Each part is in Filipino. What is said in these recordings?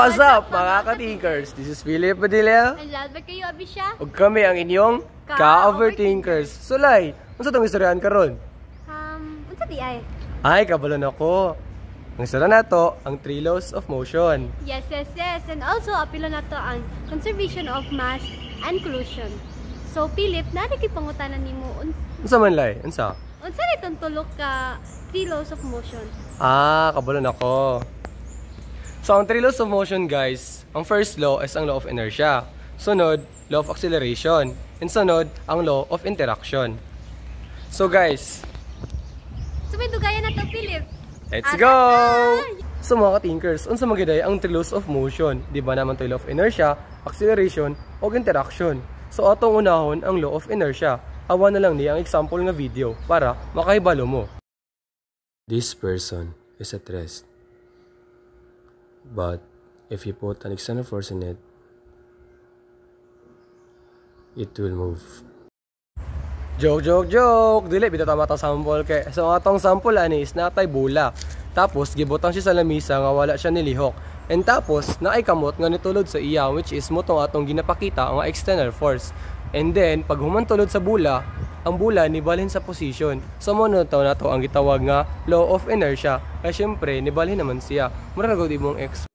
What's up mga ka-thinkers? This is Philip Padilla. And lalo kayo, Abisha. Ug kami ang inyong ka-overthinkers. Sulay, unsa tong istoryahan karon? Unsa di ay? Ay, kabalon ako. Ang istorya nato ang 3 laws of motion. Yes. And also, apilo nato ang conservation of mass and collision. So, Philip, pangutanan nimo Unsa man lay? Unsa? Unsa itong tulok ka 3 laws of motion? Kabalon ako. So, ang 3 laws of motion, guys, ang first law is ang law of inertia. Sunod, law of acceleration. And sunod, ang law of interaction. So, guys, may dugayan na to, Philip. Let's go! So, mga ka-thinkers, unsa magiday ang 3 laws of motion? Di ba naman to law of inertia, acceleration, o interaction? So, atong unahon ang law of inertia. Awa na lang niya ang example nga video para makahibalo mo. This person is at rest. But if you put an external force in it, it will move. Joke! Dili, bita tama itong sample kay. So, atong sample ani is natay bula. Tapos, gibutang siya sa lamisa nga wala siya nilihok. And tapos, naay kamot nga nitulod sa iya, which is motong atong ginapakita ang external force. And then, pag humantulod sa bula, ang bula nibalhin sa position. So, muna na to ang gitawag nga law of inertia. Kaya syempre, nibalhin naman siya. Mura na gawin mong X.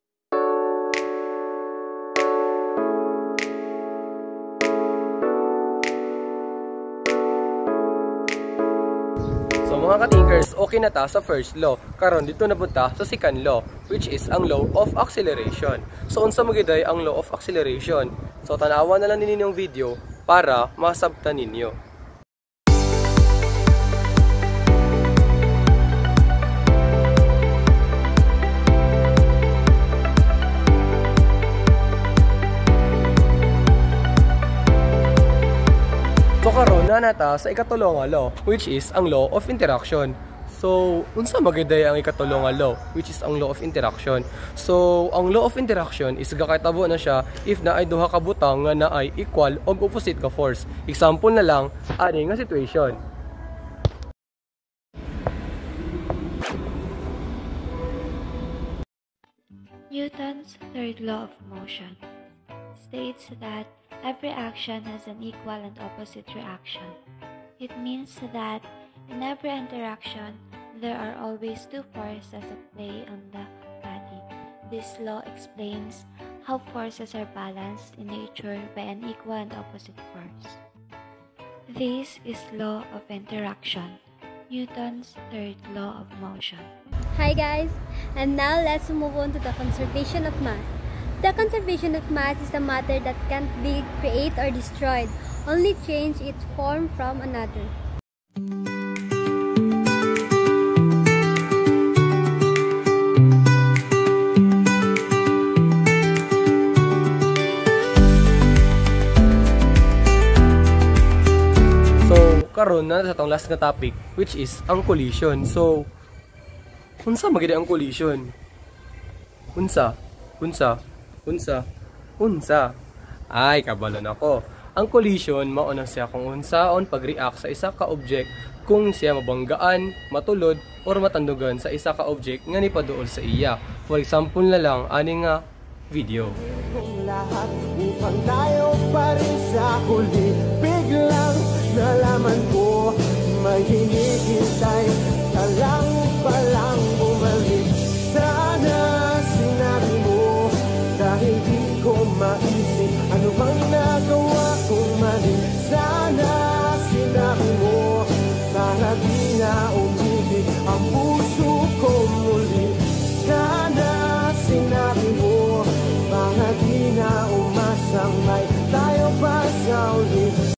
So, mga ka-thinkers, okay na ta sa first law. Karon dito na punta sa second law, which is ang law of acceleration. So, unsa magiday ang law of acceleration? So, tanawa na lang ninyo yung video para masabtan ninyo. So karon na nata sa ikatulong nga law, which is ang law of interaction. So, unsa magiday ang ikatulong nga law, which is ang law of interaction? So, ang law of interaction is gakahitabo na siya if naay duha ka butang nga naay equal o opposite ka force. Example na lang, ani nga situation. Newton's third law of motion states that every action has an equal and opposite reaction. It means that in every interaction, there are always two forces at play on the body. This law explains how forces are balanced in nature by an equal and opposite force. This is law of interaction, Newton's third law of motion. Hi guys, and now let's move on to the conservation of mass. The conservation of mass is a matter that can't be created or destroyed, only change its form from another. So, karon na sa tong last nga topic, which is ang collision. So, unsa magiday ang collision? Unsa? Ay, kabalon ako. Ang collision, mauna siya kung unsaon pag-react sa isa ka object kung siya mabanggaan, matulod, or matandugan sa isa ka object nga nipaduol sa iya. For example na lang, ani nga video. Kung lahat upang tayo pa rin sa huli, biglang nalaman ko, may hindi